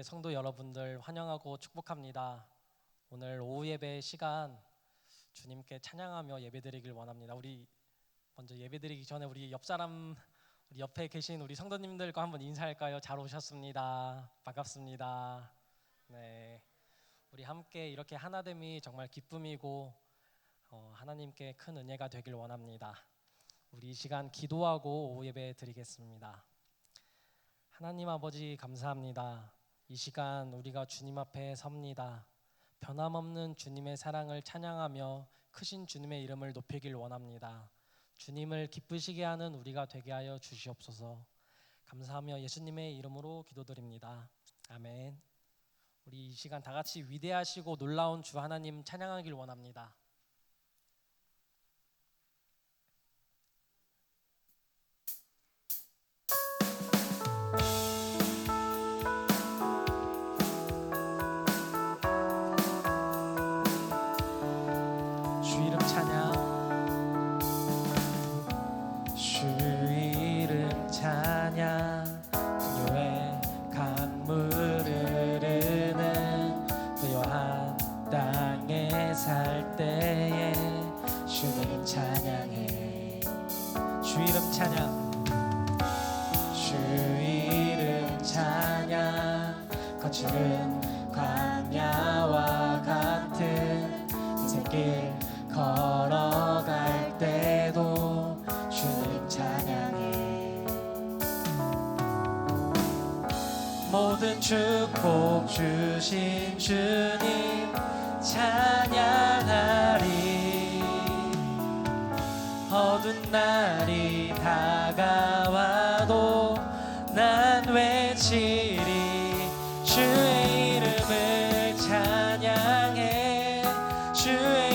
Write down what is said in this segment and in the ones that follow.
교회 성도 여러분들 환영하고 축복합니다. 오늘 오후 예배 시간 주님께 찬양하며 예배드리길 원합니다. 우리 먼저 예배드리기 전에 우리 옆에 계신 우리 성도님들과 한번 인사할까요? 잘 오셨습니다. 반갑습니다. 네, 우리 함께 이렇게 하나됨이 정말 기쁨이고 하나님께 큰 은혜가 되길 원합니다. 우리 이 시간 기도하고 오후 예배 드리겠습니다. 하나님 아버지 감사합니다. 이 시간 우리가 주님 앞에 섭니다. 변함없는 주님의 사랑을 찬양하며 크신 주님의 이름을 높이길 원합니다. 주님을 기쁘시게 하는 우리가 되게 하여 주시옵소서. 감사하며 예수님의 이름으로 기도드립니다. 아멘. 우리 이 시간 다 같이 위대하시고 놀라운 주 하나님 찬양하길 원합니다. 주 이름 찬양 풍요의 강물 흐르는 부요한 땅에 살 때에 주님 찬양해. 주 이름 찬양, 주 이름 찬양. 거칠은 광야와 같은 인생길 걸어갈 때도 주님 찬양해. 모든 축복 주신 주님 찬양하리. 어두운 날이 다가와도 난 외치리. 주의 이름을 찬양해. 주의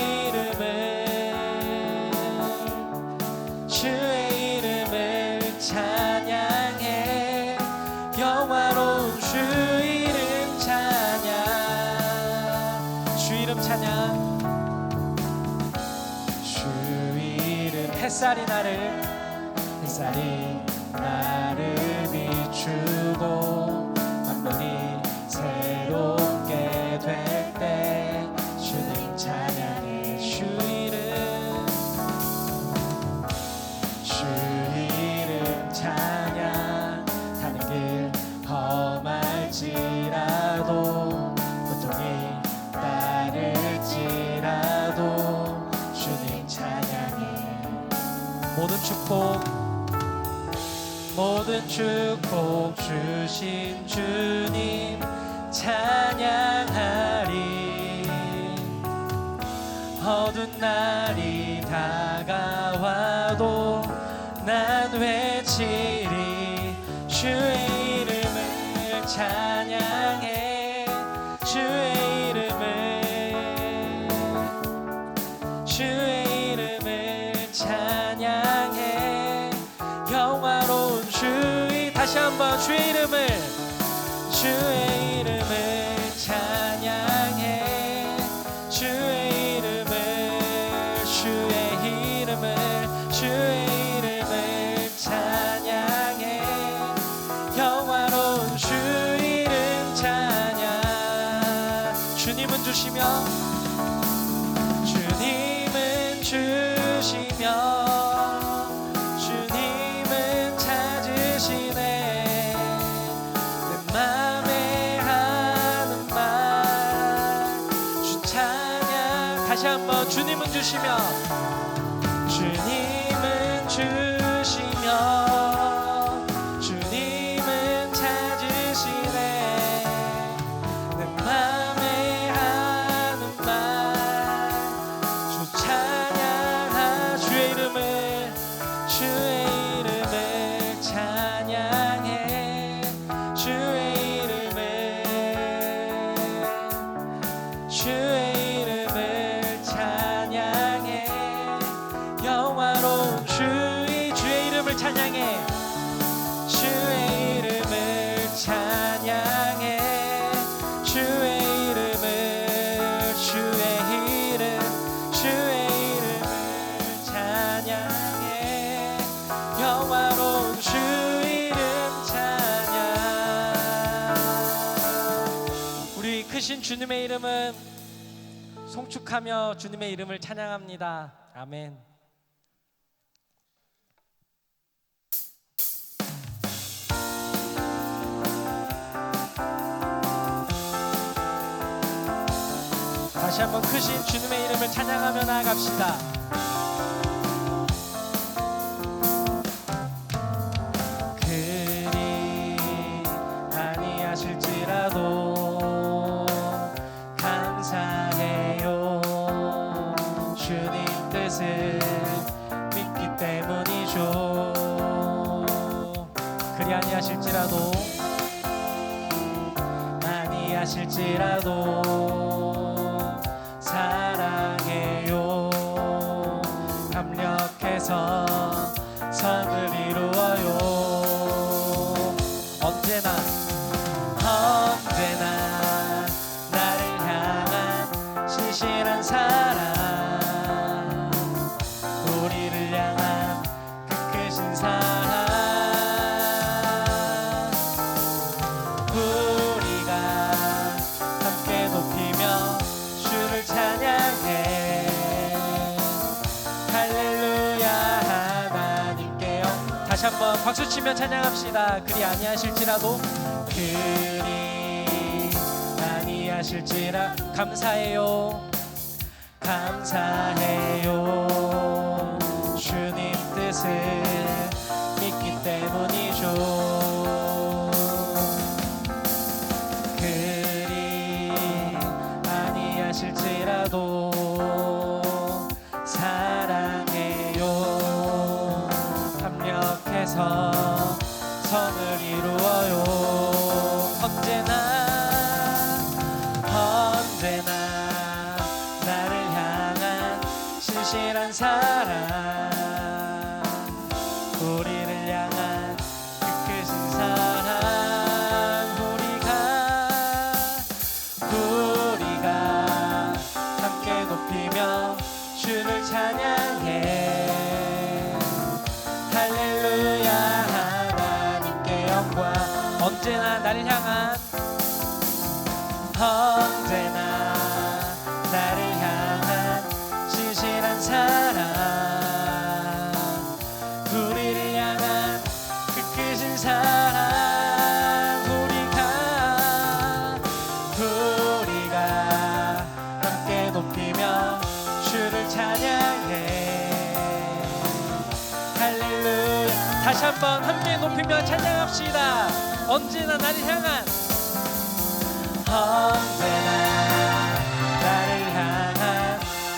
이름을 찬양해. 영화로운 주 이름 찬양. 주 이름 찬양. 주 이름 햇살이 나를 비추고 만물이 새롭게 될 때 주님 찬양해. 주 이름 찬양. 가는 길 험할지라도 고통이 따를지라도 주님 찬양해. 모든 축복 주신 주님 찬양하리. 어두운 날이 다가와도 난 외치리. 주의 이름을 찬양해. 주의 이름을 찬양해. 영화로운 다시 한번 주의 이름을 찬양해. 주의 이름을 찬양해. 영화로운 주 이름 찬양. 주님은 주시며 주님은 찾으시네. 내 맘에 하는 말 주 찬양. 다시 한번 주님은 주시며 주님은 찾으시네. 내 맘에 하는 말 주 찬양하. 주의 이름을 찬양해. 주의 이름을 찬양해. 영화 크신 주님의 이름은 송축하며 주님의 이름을 찬양합니다. 아멘. 다시 한번 크신 주님의 이름을 찬양하며 나아갑시다. 그리 아니하실지라도 감사해요. 주님 뜻을 믿기 때문이죠. 그리 아니하실지라도 사랑해요. 합력해서 선을 이루어요. 언제나 나를 향한 신실한 사랑, 우리를 향한 그 크신 사랑, 우리가 함께 높이며 주를 찬양해. 할렐루야 하나님께 다시 한번 박수치며 찬양합시다. 그리 아니하실지라도 감사해요. 주님 뜻을 믿기 때문이죠. 그리 아니하실지라도 사랑해요. 합력해서 선을 이루어요. 언제나 나를 향한 신실한 사랑, 우리를 향한 그 크신 사랑, 우리가 함께 높이며 주를 찬양해. 할렐루야 하나님께 영광. 언제나 나를 향한 신실한 사랑, 우리를 향한 그 크신 사랑, 우리가 함께 높이며 주를 찬양해. 할렐루야. 다시 한번 함께 높이며 찬양합시다. 언제나 나를 향한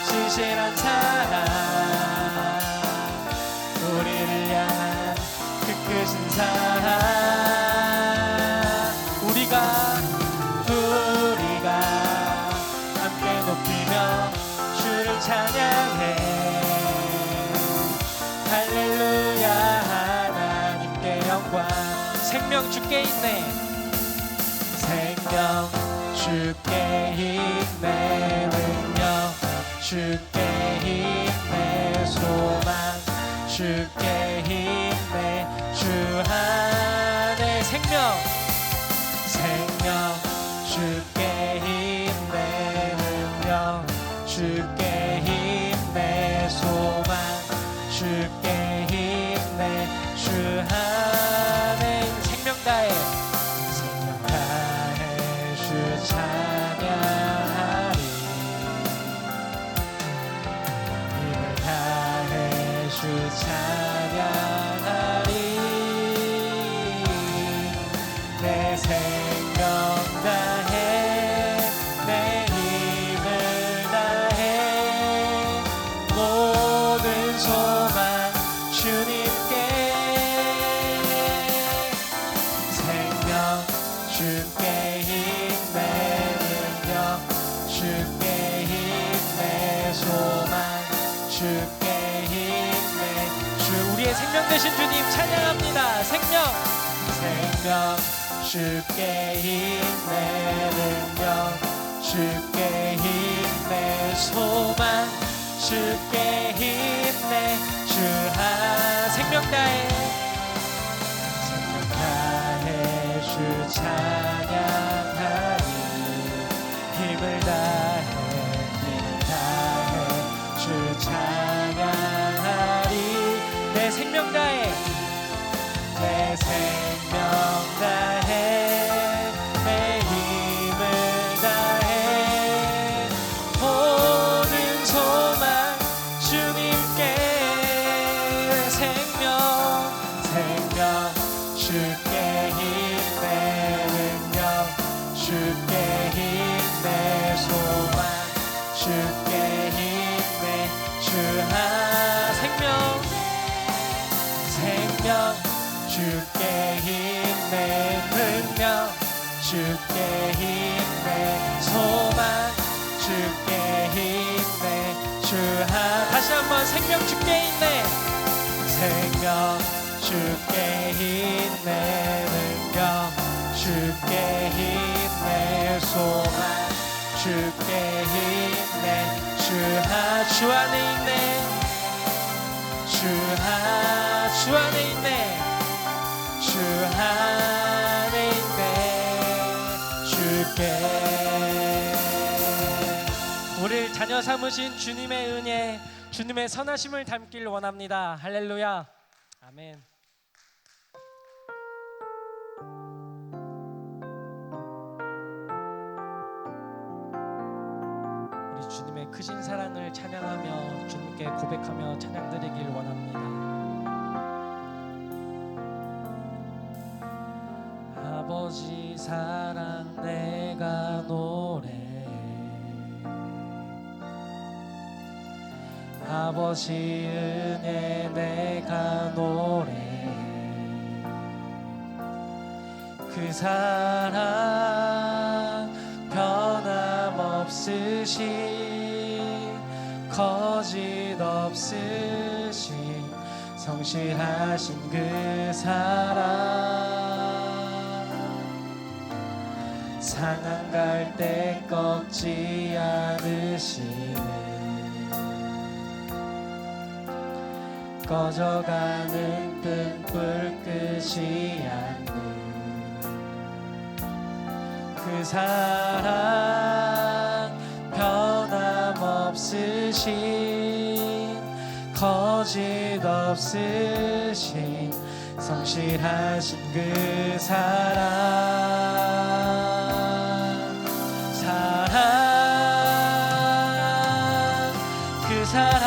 신실한 사랑, 우리를 향한 그 크신 사랑, 우리가 함께 높이며 주를 찬양해. 할렐루야 하나님께 영광. 생명 주께 있네. 생명 주께 있네. 능력 주께 있네. 소망 주께 있네. 주 안에 생명 주께 있네. 능력 주께 있네. 소망 주께 있네. 주 안에 생명 다해 주 찬양하리. 힘을 다해 주 찬양하리. 내 생명 다해 내 힘을 다해 모든 소망 주님께. 생명 주께 있네. 능력 주께 있네. 소망 주께 있네. 주 우리의 생명 되신 주님 찬양합니다. 생명 주께 있네. 능력 주께 있네. 소망 주께 있네. 주 생명 다해 주 찬양하리. 생명 다해 내 힘을 다해 모든 소망 주님께 생명 주께 힘내 능력 주께 힘내 소망 주께 힘내 주하 생명 주께 힘내 능력 주께 힘내 소망 주께 힘내 주하 다시 한번 생명 주께 힘내 생명 주께 힘내 능력 주께 힘내 소망 주께 힘내 주 안에 있네 주 안에 있네 주 안에 있네 주께 우리를 자녀 삼으신 주님의 은혜 주님의 선하심을 담길 원합니다. 할렐루야 아멘. 우리 주님의 크신 사랑을 찬양하며 주님께 고백하며 찬양드리길 원합니다. 아버지 사랑 내가 노래해 아버지 은혜 내가 노래해 그 사랑 변함없으신 거짓 없으신 성실하신 그 사랑 상한 갈 때 꺾지 않으시네 꺼져가는 등불 끄지 않는 그 사랑 변함없으신 거짓 없으신 성실하신 그 사랑 그 사랑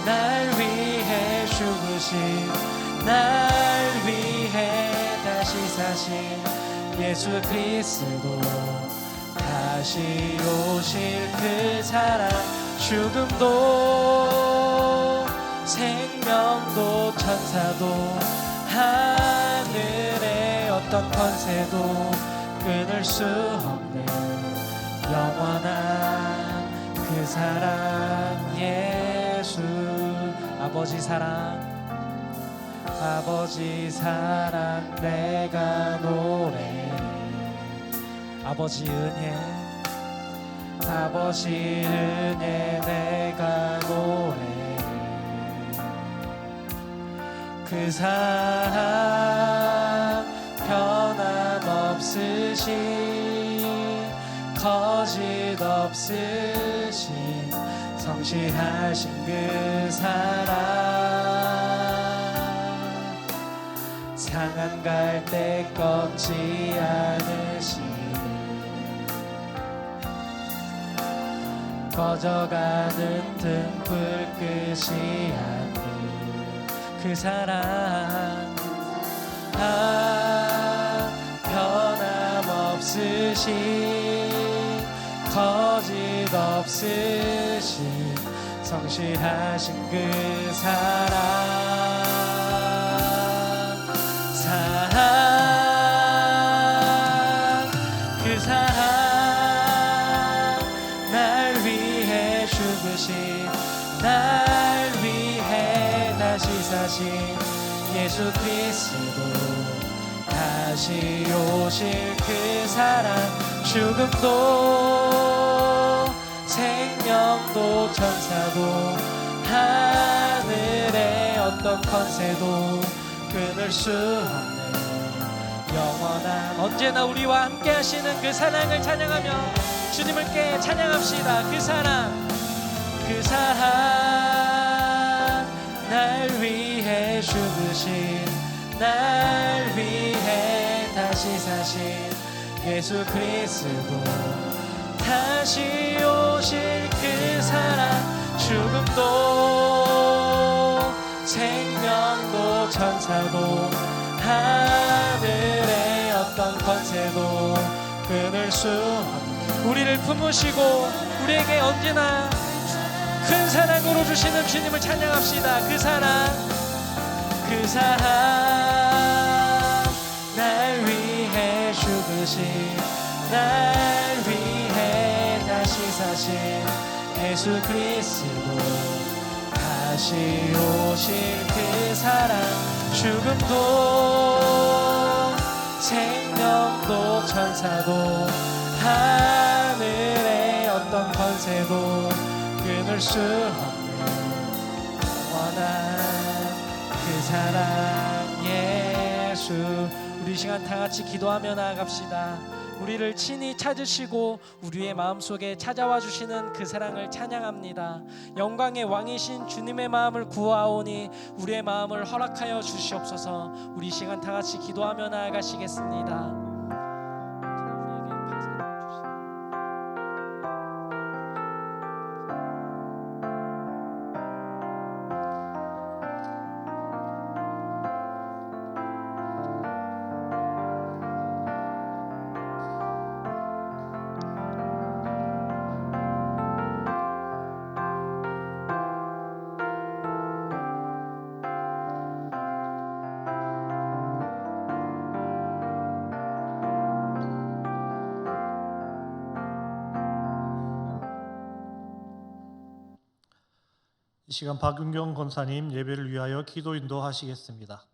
날 위해 죽으신 날 위해 다시 사신 예수 그리스도 다시 오실 그 사랑 죽음도 생명도 천사도 하늘의 어떤 권세도 끊을 수 없는 영원한 그 사랑 예수 아버지 사랑 내가 노래해 아버지 은혜 내가 노래해 그 사랑 변함없으신 거짓 없으신 성실하신 그 사랑 상한 갈 때 꺾지 않으신 꺼져가는 등불 끄지 않는 그 사랑 변함없으신 거짓 없으신 성실하신 그 사랑 그 사랑 날 위해 죽으신 날 위해 다시 사신 예수 그리스도 다시 오실 그 사랑 죽음도 생명도 천사도 하늘의 어떤 권세도 끊을 수 없는 영원한 언제나 우리와 함께 하시는 그 사랑을 찬양하며 주님을 깨 찬양합시다. 그 사랑 날 위해 죽으신 날 위해 다시 사신 예수 그리스도, 다시 오실 그 사랑, 죽음도 생명도 천사도 하늘의 어떤 권세도 끊을 수 없는, 우리를 품으시고 우리에게 언제나 큰 사랑으로 주시는 주님을 찬양합시다. 그 사랑, 그 사랑, 날 위해 죽으신, 날 위해 다시 사신 예수 그리스도, 다시 오실 그 사랑, 죽음도 생명도 천사도 하늘의 어떤 권세도 끊을 수 없는 영원한 그 사랑 예수. 우리 시간 다 같이 기도하며 나아갑시다. 우리를 친히 찾으시고 우리의 마음속에 찾아와 주시는 그 사랑을 찬양합니다. 영광의 왕이신 주님의 마음을 구하오니 우리의 마음을 허락하여 주시옵소서. 우리 시간 다 같이 기도하며 나아가시겠습니다. 이 시간 박윤경 권사님 예배를 위하여 기도 인도하시겠습니다.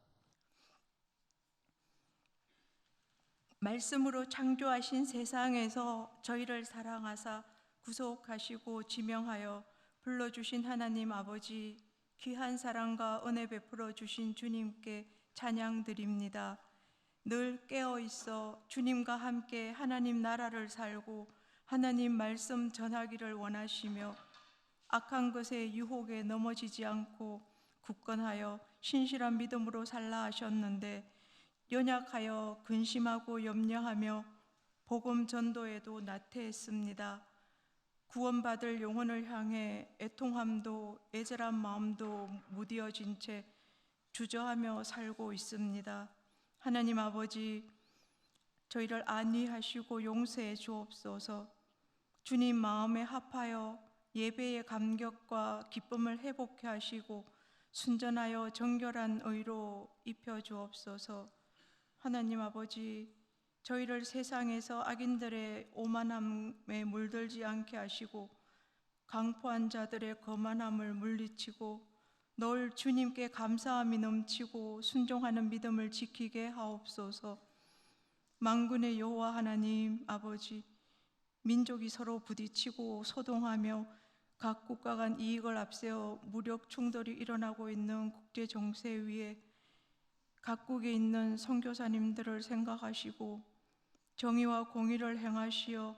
말씀으로 창조하신 세상에서 저희를 사랑하사 구속하시고 지명하여 불러주신 하나님 아버지, 귀한 사랑과 은혜 베풀어 주신 주님께 찬양드립니다. 늘 깨어있어 주님과 함께 하나님 나라를 살고 하나님 말씀 전하기를 원하시며 악한 것의 유혹에 넘어지지 않고 굳건하여 신실한 믿음으로 살라 하셨는데, 연약하여 근심하고 염려하며 복음 전도에도 나태했습니다. 구원받을 영혼을 향해 애통함도 애절한 마음도 무디어진 채 주저하며 살고 있습니다. 하나님 아버지, 저희를 안위하시고 용서해 주옵소서. 주님 마음에 합하여 예배의 감격과 기쁨을 회복해 하시고 순전하여 정결한 의로 입혀 주옵소서. 하나님 아버지, 저희를 세상에서 악인들의 오만함에 물들지 않게 하시고 강포한 자들의 거만함을 물리치고 늘 주님께 감사함이 넘치고 순종하는 믿음을 지키게 하옵소서. 만군의 여호와 하나님 아버지, 민족이 서로 부딪히고 소동하며 각 국가 간 이익을 앞세워 무력 충돌이 일어나고 있는 국제 정세 위에 각국에 있는 선교사님들을 생각하시고 정의와 공의를 행하시어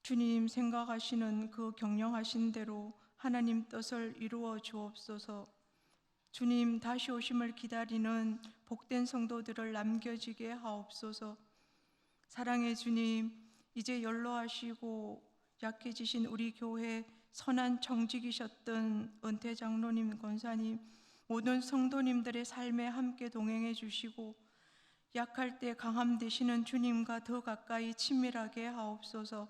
주님 생각하시는 그 경영하신 대로 하나님 뜻을 이루어 주옵소서. 주님 다시 오심을 기다리는 복된 성도들을 남겨지게 하옵소서. 사랑의 주님, 이제 연로하시고 약해지신 우리 교회 선한 청직이셨던 은퇴 장로님, 권사님, 모든 성도님들의 삶에 함께 동행해 주시고 약할 때 강함 되시는 주님과 더 가까이 친밀하게 하옵소서.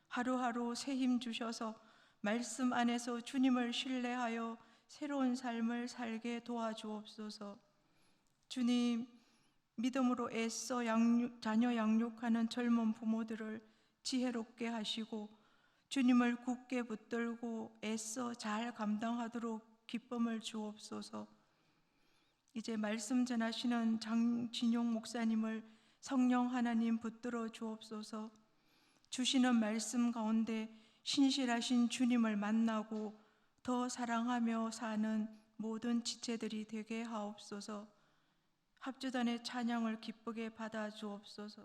하루하루 새 힘 주셔서 말씀 안에서 주님을 신뢰하여 새로운 삶을 살게 도와주옵소서. 주님, 믿음으로 애써 자녀 양육하는 젊은 부모들을 지혜롭게 하시고 주님을 굳게 붙들고 애써 잘 감당하도록 기쁨을 주옵소서. 이제 말씀 전하시는 장진용 목사님을 성령 하나님 붙들어 주옵소서. 주시는 말씀 가운데 신실하신 주님을 만나고 더 사랑하며 사는 모든 지체들이 되게 하옵소서. 합주단의 찬양을 기쁘게 받아 주옵소서.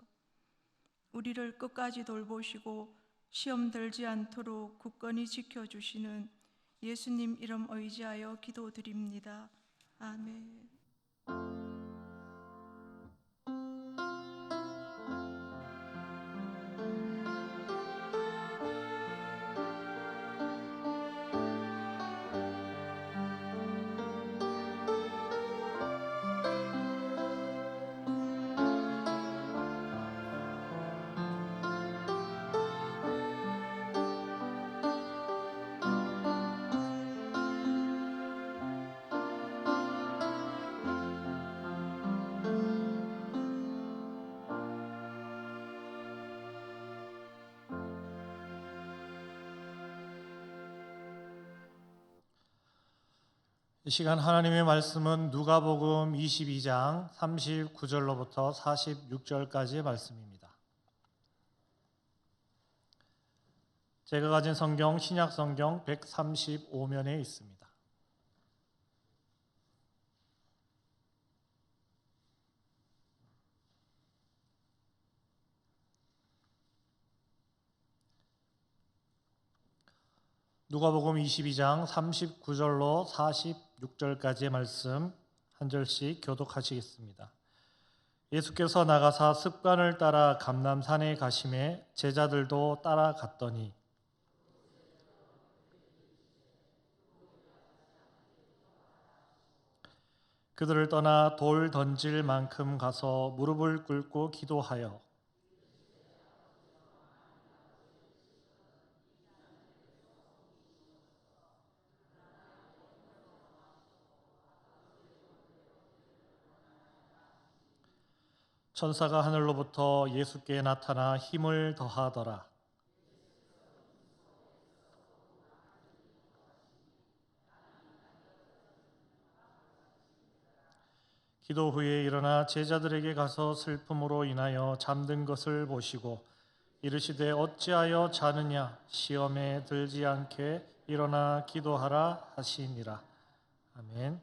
우리를 끝까지 돌보시고 시험 들지 않도록 굳건히 지켜주시는 예수님 이름 의지하여 기도드립니다. 아멘. 이 시간 하나님의 말씀은 누가복음 22장 39절로부터 46절까지의 말씀입니다. 제가 가진 성경 신약 성경 135면에 있습니다. 누가복음 22장 39절로 46절까지의 말씀 한 절씩 교독하시겠습니다. 예수께서 나가사 습관을 따라 감람산에 가심에 제자들도 따라갔더니 그들을 떠나 돌 던질 만큼 가서 무릎을 꿇고 기도하여 천사가 하늘로부터 예수께 나타나 힘을 더하더라. 기도 후에 일어나 제자들에게 가서 슬픔으로 인하여 잠든 것을 보시고 이르시되 어찌하여 자느냐 시험에 들지 않게 일어나 기도하라 하시니라. 아멘.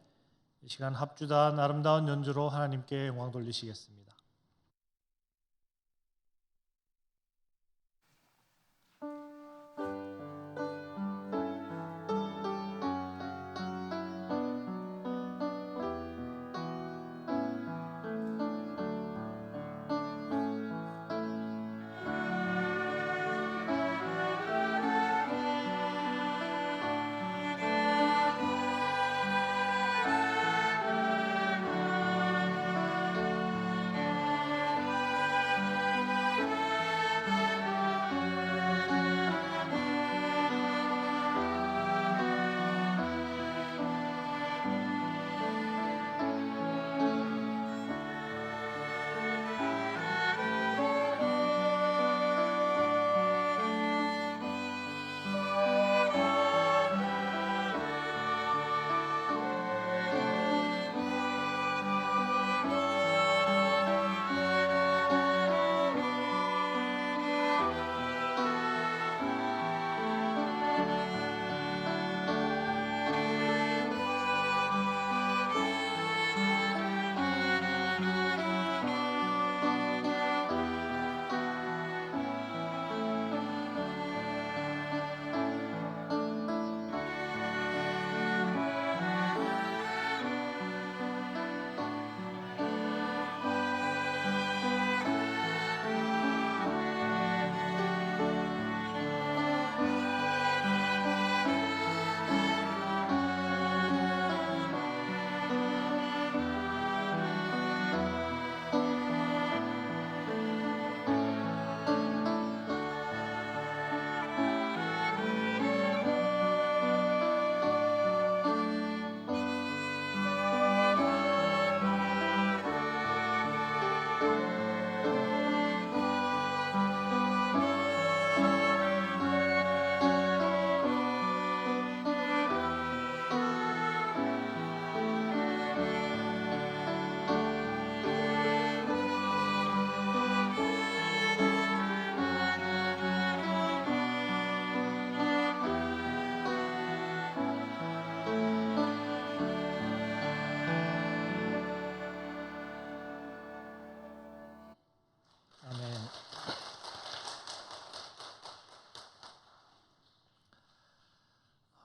이 시간 합주단 아름다운 연주로 하나님께 영광 돌리시겠습니다.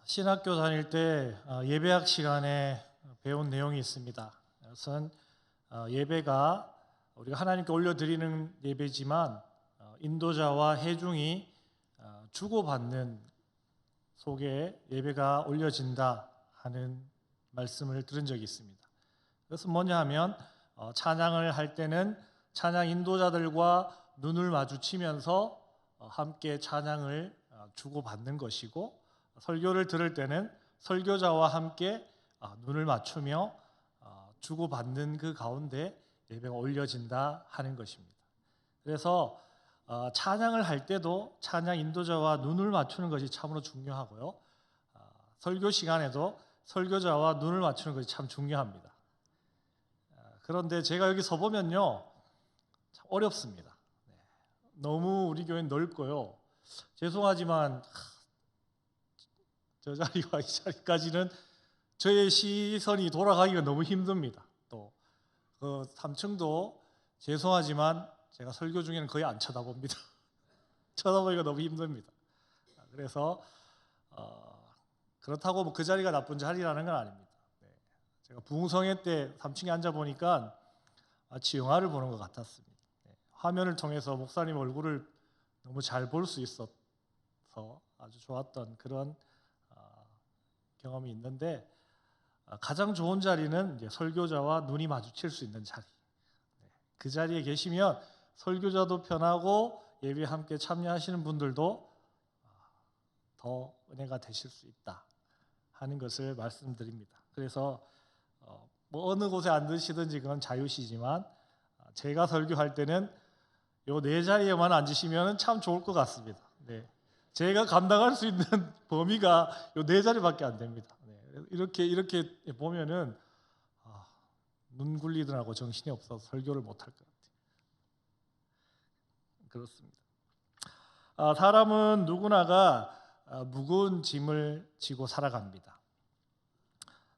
신학교 다닐 때 예배학 시간에 배운 내용이 있습니다. 그것은 예배가 우리가 하나님께 올려드리는 예배지만 인도자와 회중이 주고받는 속에 예배가 올려진다 하는 말씀을 들은 적이 있습니다. 그것은 뭐냐 하면 찬양을 할 때는 찬양 인도자들과 눈을 마주치면서 함께 찬양을 주고받는 것이고 설교를 들을 때는 설교자와 함께 눈을 맞추며 주고받는 그 가운데 예배가 올려진다 하는 것입니다. 그래서 찬양을 할 때도 찬양 인도자와 눈을 맞추는 것이 참으로 중요하고요. 설교 시간에도 설교자와 눈을 맞추는 것이 참 중요합니다. 그런데 제가 여기 서 보면요, 참 어렵습니다. 너무 우리 교회는 넓고요. 죄송하지만 저 자리와 이 자리까지는 저의 시선이 돌아가기가 너무 힘듭니다. 또 그 3층도 죄송하지만 제가 설교 중에는 거의 안 쳐다봅니다. 쳐다보기가 너무 힘듭니다. 그래서 그렇다고 뭐 그 자리가 나쁜 자리라는 건 아닙니다. 제가 부흥성회 때 3층에 앉아 보니까 마치 영화를 보는 것 같았습니다. 화면을 통해서 목사님 얼굴을 너무 잘 볼 수 있어서 아주 좋았던 그런 경험이 있는데, 가장 좋은 자리는 이제 설교자와 눈이 마주칠 수 있는 자리. 그 자리에 계시면 설교자도 편하고 예배에 함께 참여하시는 분들도 더 은혜가 되실 수 있다 하는 것을 말씀드립니다. 그래서 뭐 어느 곳에 앉으시든지 그건 자유시지만 제가 설교할 때는 요 네 자리에만 앉으시면 참 좋을 것 같습니다. 네. 제가 감당할 수 있는 범위가 요 네 자리밖에 안 됩니다. 이렇게 보면은 눈 굴리더라고 정신이 없어서 설교를 못할 것 같아요. 그렇습니다. 사람은 누구나가 무거운 짐을 지고 살아갑니다.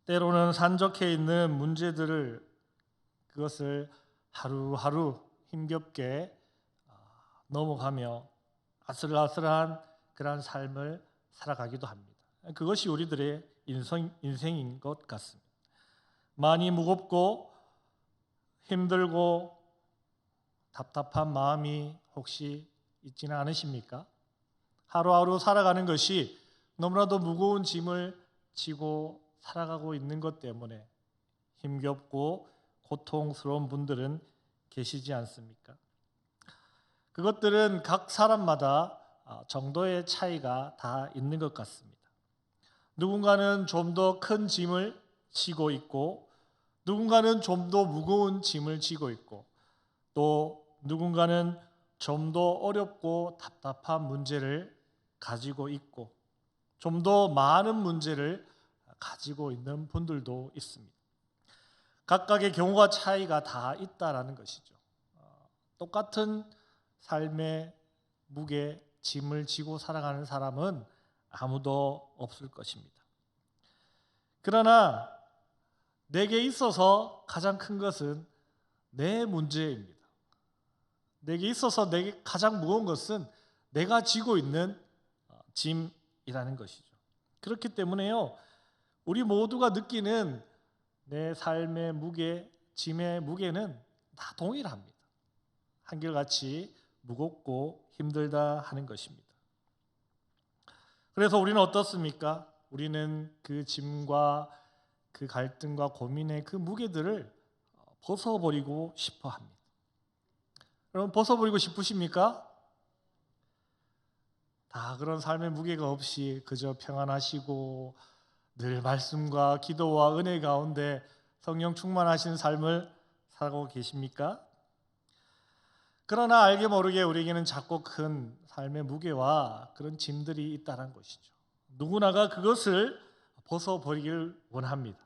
때로는 산적해 있는 문제들을 그것을 하루하루 힘겹게 넘어가며 아슬아슬한 그러한 삶을 살아가기도 합니다. 그것이 우리들의 인생인 것 같습니다. 많이 무겁고 힘들고 답답한 마음이 혹시 있지는 않으십니까? 하루하루 살아가는 것이 너무나도 무거운 짐을 지고 살아가고 있는 것 때문에 힘겹고 고통스러운 분들은 계시지 않습니까? 그것들은 각 사람마다 정도의 차이가 다 있는 것 같습니다. 누군가는 좀 더 큰 짐을 지고 있고, 누군가는 좀 더 무거운 짐을 지고 있고, 또 누군가는 좀 더 어렵고 답답한 문제를 가지고 있고, 좀 더 많은 문제를 가지고 있는 분들도 있습니다. 각각의 경우가 차이가 다 있다라는 것이죠. 똑같은 삶의 무게, 짐을 지고 살아가는 사람은 아무도 없을 것입니다. 그러나 내게 있어서 가장 큰 것은 내 문제입니다. 내게 있어서 내게 가장 무거운 것은 내가 지고 있는 짐이라는 것이죠. 그렇기 때문에요, 우리 모두가 느끼는 내 삶의 무게, 짐의 무게는 다 동일합니다. 한결같이 무겁고 힘들다 하는 것입니다. 그래서 우리는 어떻습니까? 우리는 그 짐과 그 갈등과 고민의 그 무게들을 벗어버리고 싶어 합니다. 여러분, 벗어버리고 싶으십니까? 다 그런 삶의 무게가 없이 그저 평안하시고 늘 말씀과 기도와 은혜 가운데 성령 충만하신 삶을 살아가고 계십니까? 그러나 알게 모르게 우리에게는 자꾸 큰 삶의 무게와 그런 짐들이 있다는 것이죠. 누구나가 그것을 벗어버리길 원합니다.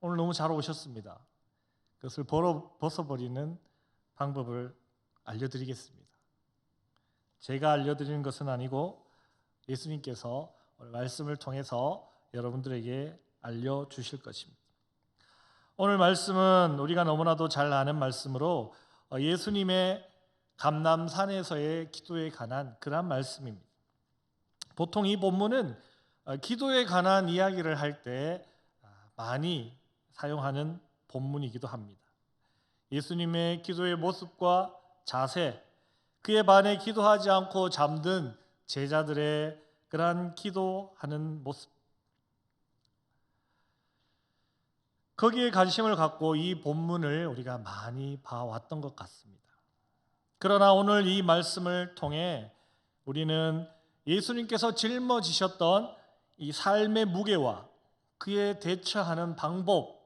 오늘 너무 잘 오셨습니다. 그것을 벗어버리는 방법을 알려드리겠습니다. 제가 알려드리는 것은 아니고 예수님께서 오늘 말씀을 통해서 여러분들에게 알려주실 것입니다. 오늘 말씀은 우리가 너무나도 잘 아는 말씀으로 예수님의 감람산에서의 기도에 관한 그런 말씀입니다. 보통 이 본문은 기도에 관한 이야기를 할 때 많이 사용하는 본문이기도 합니다. 예수님의 기도의 모습과 자세, 그에 반해 기도하지 않고 잠든 제자들의 그러한 기도하는 모습, 거기에 관심을 갖고 이 본문을 우리가 많이 봐왔던 것 같습니다. 그러나 오늘 이 말씀을 통해 우리는 예수님께서 짊어지셨던 이 삶의 무게와 그에 대처하는 방법,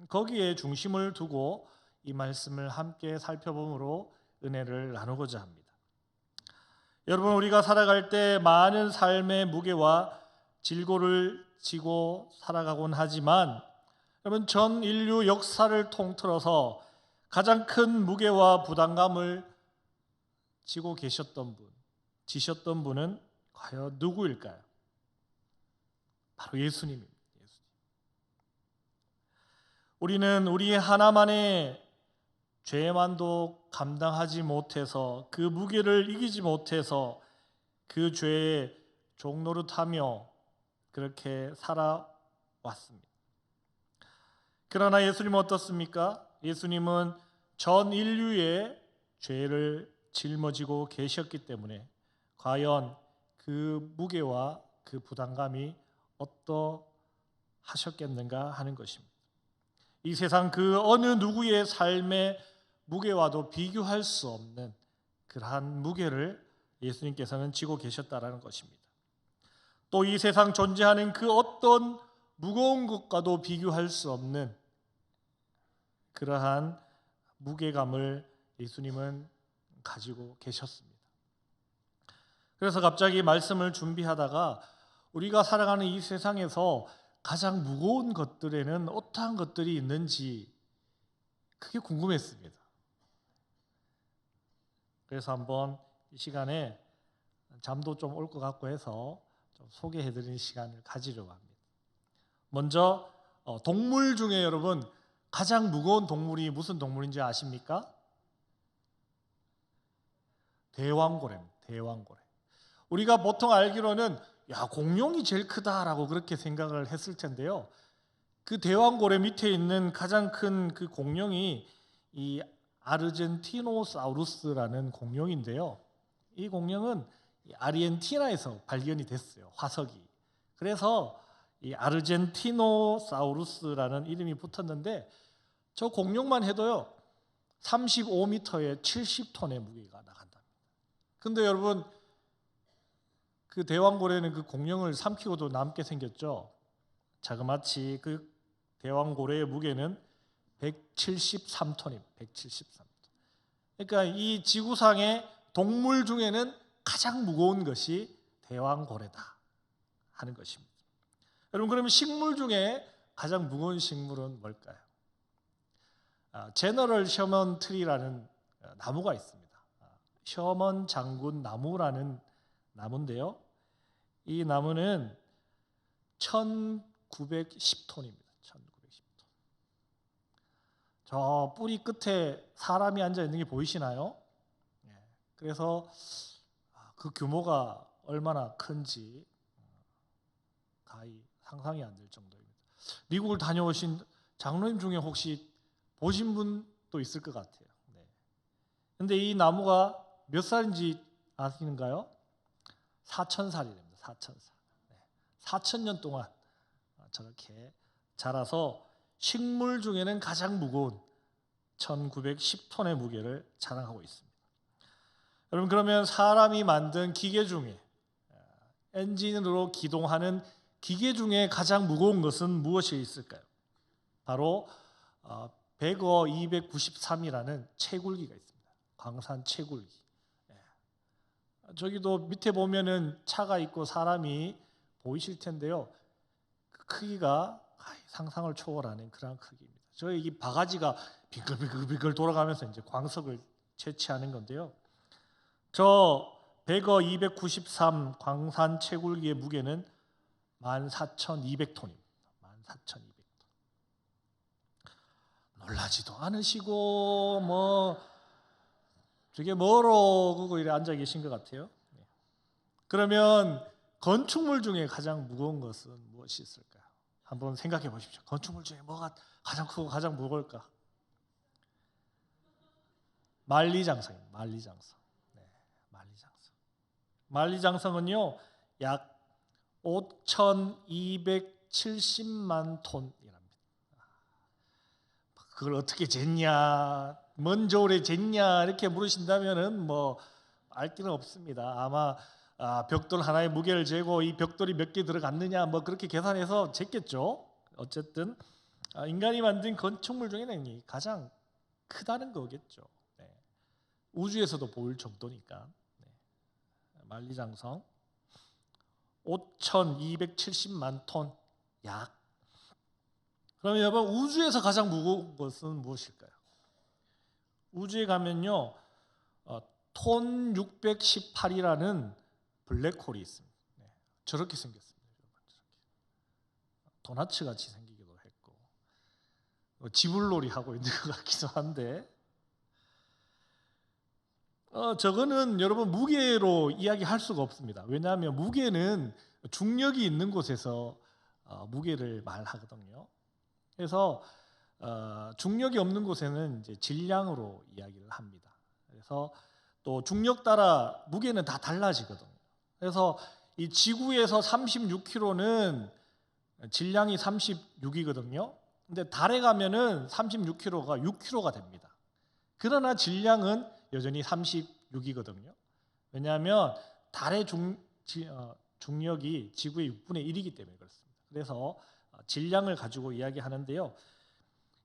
거기에 중심을 두고 이 말씀을 함께 살펴봄으로 은혜를 나누고자 합니다. 여러분, 우리가 살아갈 때 많은 삶의 무게와 질고를 지고 살아가곤 하지만 여러분, 전 인류 역사를 통틀어서 가장 큰 무게와 부담감을 지고 지셨던 분은 과연 누구일까요? 바로 예수님입니다. 우리는 우리 하나만의 죄만도 감당하지 못해서, 그 무게를 이기지 못해서 그 죄에 종노릇하며 그렇게 살아왔습니다. 그러나 예수님은 어떻습니까? 예수님은 전 인류의 죄를 짊어지고 계셨기 때문에 과연 그 무게와 그 부담감이 어떠하셨겠는가 하는 것입니다. 이 세상 그 어느 누구의 삶의 무게와도 비교할 수 없는 그러한 무게를 예수님께서는 지고 계셨다라는 것입니다. 또 이 세상 존재하는 그 어떤 무거운 것과도 비교할 수 없는 그러한 무게감을 예수님은 가지고 계셨습니다. 그래서 갑자기 말씀을 준비하다가 우리가 살아가는 이 세상에서 가장 무거운 것들에는 어떠한 것들이 있는지 그게 궁금했습니다. 그래서 한번 이 시간에 잠도 좀 올 것 같고 해서 좀 소개해드리는 시간을 가지려고 합니다. 먼저 동물 중에 여러분 가장 무거운 동물이 무슨 동물인지 아십니까? 대왕고래입니다. 대왕고래. 우리가 보통 알기로는 공룡이 제일 크다라고 그렇게 생각을 했을 텐데요. 그 대왕고래 밑에 있는 가장 큰 그 공룡이 이 아르젠티노사우루스라는 공룡인데요. 이 공룡은 아르헨티나에서 발견이 됐어요. 화석이. 그래서 이 아르젠티노사우루스라는 이름이 붙었는데 저 공룡만 해도요 35m에 70톤의 무게가 나간답니다. 근데 여러분 그 대왕고래는 그 공룡을 삼키고도 남게 생겼죠. 자그마치 그 대왕고래의 무게는 173톤입니다. 173톤. 그러니까 이 지구상의 동물 중에는 가장 무거운 것이 대왕고래다 하는 것입니다. 여러분, 그러면 식물 중에 가장 무거운 식물은 뭘까요? 제너럴 셔먼 트리라는 나무가 있습니다. 셔먼 장군 나무라는 나무인데요. 이 나무는 1910톤입니다. 1910톤. 저 뿌리 끝에 사람이 앉아 있는 게 보이시나요? 그래서 그 규모가 얼마나 큰지 가히 상상이 안 될 정도입니다. 미국을 다녀오신 장로님 중에 혹시 보신 분도 있을 것 같아요. 그런데 이 나무가 몇 살인지 아시는가요? 4,000살이랍니다. 4,000살. 4,000년 동안 저렇게 자라서 식물 중에는 가장 무거운 1910톤의 무게를 자랑하고 있습니다. 여러분, 그러면 사람이 만든 기계 중에 엔진으로 기동하는 기계 중에 가장 무거운 것은 무엇이 있을까요? 바로 백어 293이라는 채굴기가 있습니다. 광산 채굴기. 저기도 밑에 보면은 차가 있고 사람이 보이실 텐데요. 그 크기가 상상을 초월하는 그런 크기입니다. 저희 이 바가지가 빙글빙글 돌아가면서 이제 광석을 채취하는 건데요. 저 백어 293 광산 채굴기의 무게는 14,200톤입니다. 14,200톤. 놀라지도 않으시고 저게 뭐로 이래 앉아 계신 것 같아요. 그러면 건축물 중에 가장 무거운 것은 무엇이 있을까요? 한번 생각해 보십시오. 건축물 중에 뭐가 가장 크고 가장 무거울까? 만리장성입니다. 만리장성. 만리장성. 만리장성은요 약 5,270만 톤이랍니다. 그걸 어떻게 쟀냐, 먼 저울에 쟀냐 이렇게 물으신다면은 알 길은 없습니다. 아마 벽돌 하나의 무게를 재고 이 벽돌이 몇 개 들어갔느냐 그렇게 계산해서 쟀겠죠. 어쨌든 인간이 만든 건축물 중에는 가장 크다는 거겠죠. 우주에서도 보일 정도니까. 만리장성 5,270만 톤. 약. 그러면 여러분 우주에서 가장 무거운 것은 무엇일까요? 우주에 가면요 톤 618이라는 블랙홀이 있습니다. 네, 저렇게 생겼습니다. 도나츠 같이 생기기도 했고 지불놀이 하고 있는 것 같기도 한데 저거는 여러분 무게로 이야기할 수가 없습니다. 왜냐하면 무게는 중력이 있는 곳에서 무게를 말하거든요. 그래서 중력이 없는 곳에는 이제 질량으로 이야기를 합니다. 그래서 또 중력 따라 무게는 다 달라지거든요. 그래서 이 지구에서 36kg는 질량이 36이거든요. 근데 달에 가면은 36kg가 6kg가 됩니다. 그러나 질량은 여전히 36이거든요. 왜냐하면 달의 중력이 지구의 6분의 1이기 때문에 그렇습니다. 그래서 질량을 가지고 이야기하는데요.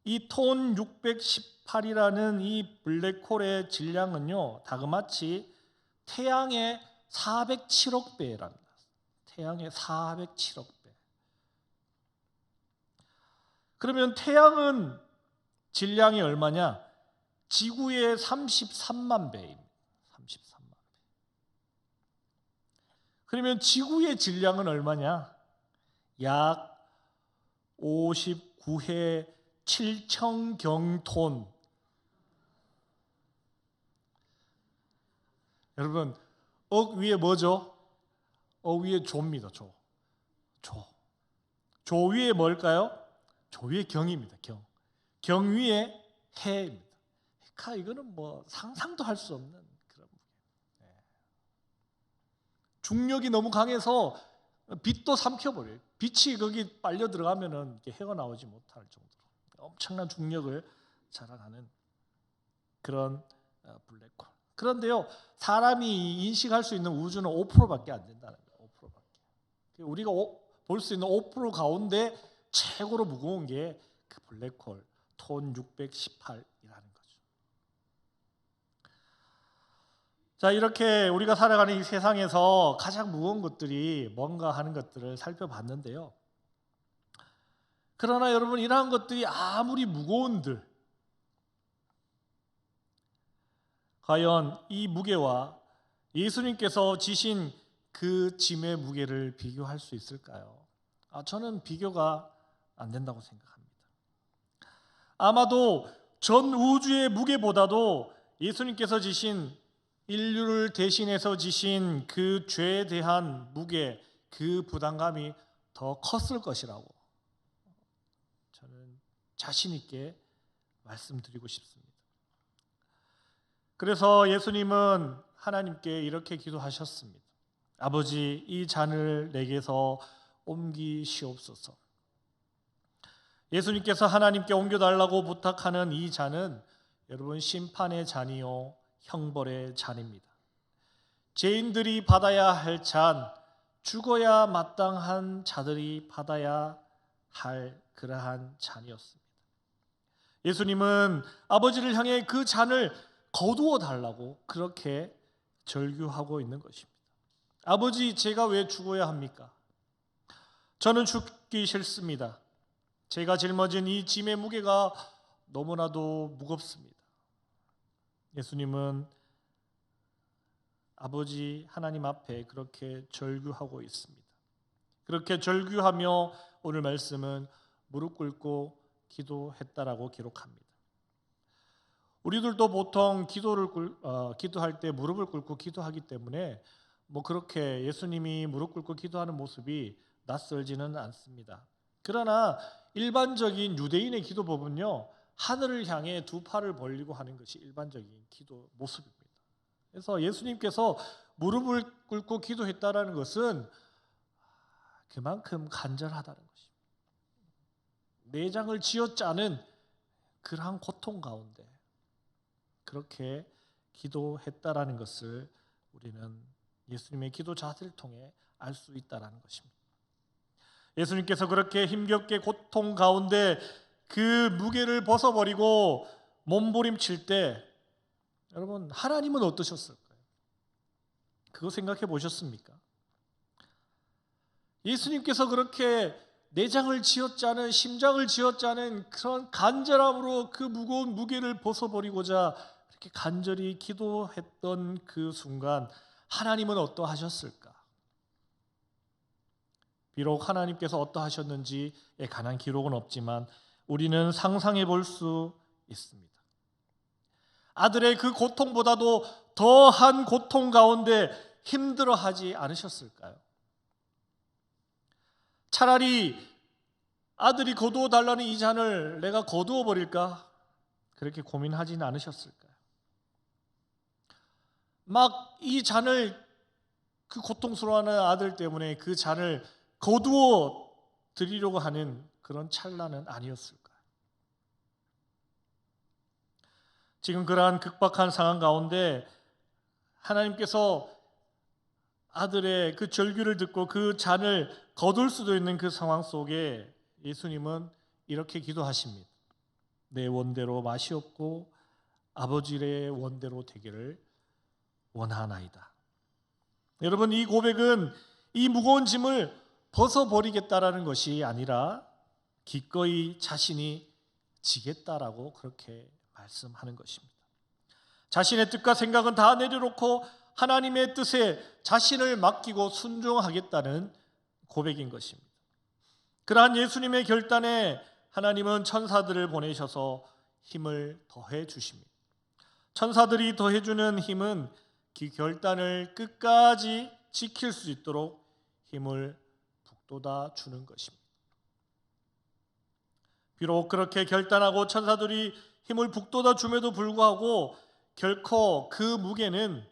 이 톤 618이라는 이 블랙홀의 질량은요, 다그마치 태양의 407억 배랍니다. 태양의 407억 배. 그러면 태양은 질량이 얼마냐? 지구의 33만 배입니다. 33만 배. 그러면 지구의 질량은 얼마냐? 약 59해 7,000경톤. 여러분, 억 위에 뭐죠? 억 위에 조입니다. 조. 조 위에 뭘까요? 조 위에 경입니다. 경 위에 해입니다. 그러니까 이거는 뭐 상상도 할 수 없는 그런 무게. 중력이 너무 강해서 빛도 삼켜버려요. 빛이 거기 빨려 들어가면은 해가 나오지 못할 정도로 엄청난 중력을 자랑하는 그런 블랙홀. 그런데요, 사람이 인식할 수 있는 우주는 5%밖에 안 된다는 거예요. 5%밖에. 우리가 볼 수 있는 5% 가운데 최고로 무거운 게 그 블랙홀 톤 618이라는 거죠. 자, 이렇게 우리가 살아가는 이 세상에서 가장 무거운 것들이 뭔가 하는 것들을 살펴봤는데요. 그러나 여러분, 이러한 것들이 아무리 무거운들 과연 이 무게와 예수님께서 지신 그 짐의 무게를 비교할 수 있을까요? 저는 비교가 안 된다고 생각합니다. 아마도 전 우주의 무게보다도 예수님께서 지신 인류를 대신해서 지신 그 죄에 대한 무게, 그 부담감이 더 컸을 것이라고 저는 자신 있게 말씀드리고 싶습니다. 그래서 예수님은 하나님께 이렇게 기도하셨습니다. 아버지, 이 잔을 내게서 옮기시옵소서. 예수님께서 하나님께 옮겨달라고 부탁하는 이 잔은 여러분 심판의 잔이요 형벌의 잔입니다. 죄인들이 받아야 할 잔, 죽어야 마땅한 자들이 받아야 할 그러한 잔이었습니다. 예수님은 아버지를 향해 그 잔을 거두어 달라고 그렇게 절규하고 있는 것입니다. 아버지, 제가 왜 죽어야 합니까? 저는 죽기 싫습니다. 제가 짊어진 이 짐의 무게가 너무나도 무겁습니다. 예수님은 아버지 하나님 앞에 그렇게 절규하고 있습니다. 그렇게 절규하며 오늘 말씀은 무릎 꿇고 기도했다라고 기록합니다. 우리들도 보통 기도할 때 무릎을 꿇고 기도하기 때문에 그렇게 예수님이 무릎 꿇고 기도하는 모습이 낯설지는 않습니다. 그러나 일반적인 유대인의 기도법은요, 하늘을 향해 두 팔을 벌리고 하는 것이 일반적인 기도 모습입니다. 그래서 예수님께서 무릎을 꿇고 기도했다라는 것은 그만큼 간절하다는 것입니다. 내장을 쥐어짜는 그러한 고통 가운데 그렇게 기도했다라는 것을 우리는 예수님의 기도 자세를 통해 알 수 있다라는 것입니다. 예수님께서 그렇게 힘겹게 고통 가운데 그 무게를 벗어버리고 몸부림칠 때 여러분, 하나님은 어떠셨을까요? 그거 생각해 보셨습니까? 예수님께서 그렇게 내장을 쥐어짜는, 심장을 쥐어짜는 그런 간절함으로 그 무거운 무게를 벗어버리고자 이렇게 간절히 기도했던 그 순간 하나님은 어떠하셨을까? 비록 하나님께서 어떠하셨는지에 관한 기록은 없지만 우리는 상상해 볼 수 있습니다. 아들의 그 고통보다도 더한 고통 가운데 힘들어하지 않으셨을까요? 차라리 아들이 거두어 달라는 이 잔을 내가 거두어 버릴까? 그렇게 고민하지는 않으셨을까요? 막 이 잔을, 그 고통스러워하는 아들 때문에 그 잔을 거두어 드리려고 하는 그런 찰나는 아니었을까요? 지금 그러한 극박한 상황 가운데 하나님께서 아들의 그 절규를 듣고 그 잔을 거둘 수도 있는 그 상황 속에 예수님은 이렇게 기도하십니다. 내 원대로 마시옵고 아버지의 원대로 되기를 원하나이다. 여러분, 이 고백은 이 무거운 짐을 벗어버리겠다라는 것이 아니라 기꺼이 자신이 지겠다라고 그렇게 말씀하는 것입니다. 자신의 뜻과 생각은 다 내려놓고 하나님의 뜻에 자신을 맡기고 순종하겠다는 고백인 것입니다. 그러한 예수님의 결단에 하나님은 천사들을 보내셔서 힘을 더해 주십니다. 천사들이 더해주는 힘은 그 결단을 끝까지 지킬 수 있도록 힘을 북돋아 주는 것입니다. 비록 그렇게 결단하고 천사들이 힘을 북돋아 줌에도 불구하고 결코 그 무게는,